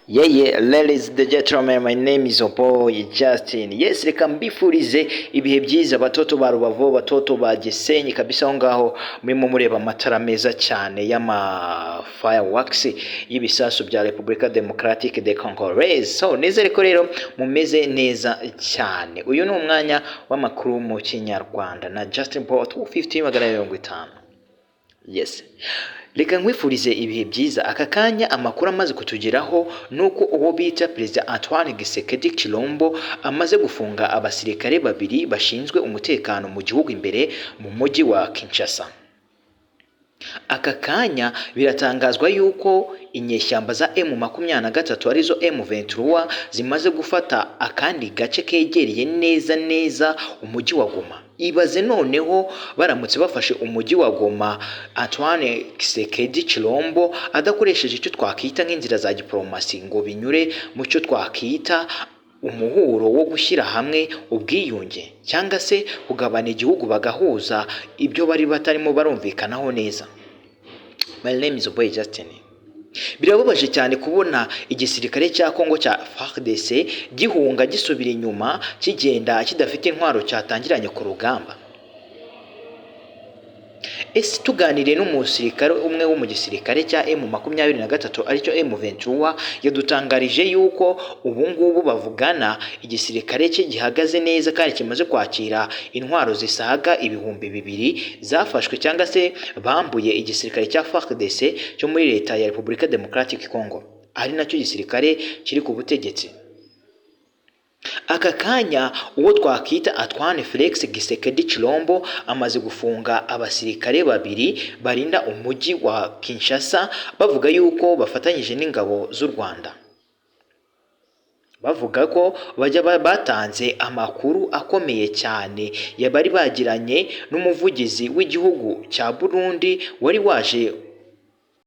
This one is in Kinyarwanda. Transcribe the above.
Yeah, ladies and gentlemen, my name is Oboy Justin. Yes, reka mbifurize ibihe byiza batoto ba Rubavu, batoto ba Gisenyi kabisa aho ngaho murimo mureba amatara meza cyane y'ama fireworks y'ibisasu bya Republika Democratic de Congolese. So, nizere ko rero mumeze neza cyane. Uyu ni umwanya w'amakuru mu Kinyarwanda na Justin Paul 250 Yes. Reka nkwifurize ibihe byiza. Aka kanya amakuru amaze kutugeraho nuko uwo bita Perezida Antoine Gisekedi Chilombo amaze gufunga abasirikare babiri bashinzwe umutekano mu gihugu imbere mu mujyi wa Kinshasa. Aka kanya biratangazwa yuko inyeshyamba za M23 arizo M23 zimaze gufata akandi gace kegereye neza umujyi wa Goma. Ibaze noneho baramutse bafashe umujyi wa Goma, Antoine Gisekedi Chilombo adakoresheje icyo twakita nk'inzira za diplomasi ngo binyure mu cyo twakita umuhuro wo gushyira hamwe ubwiyunge cyangwa se kugabana igihugu bagahuza ibyo bari batarimo barumvikanaho neza. My name is Oboy Justin. Birababaje cyane kubona igisirikare cya Kongo cya FARDC gihunga gisubira inyuma kigenda kidafite intwaro cyatangiranye ku rugamba. Ese tuganire n'umusirikare umwe wo mu gisirikare cya M23 aricyo M23 yadutangarije yuko ubu ngubu bavugana igisirikare cye gihagaze neza kandi kimaze kwakira intwaro zisaga ibihumbi 2 zafashwe cyangwa se bambuye igisirikare cya FARDC cyo muri leta ya Republika Democratic Congo, ari nacyo gisirikare kiri ku butegetsi. Aka kanya uwo twakita Antoine Felix Gisekedi Chilombo amaze gufunga abasirikare babiri barinda umujyi wa Kinshasa, bavuga yuko bafatanyije n'ingabo z'u Rwanda. Bavuga ko bajya batanze amakuru akomeye cyane yabari bagiranye n'umuvugizi w'igihugu cya Burundi wari waje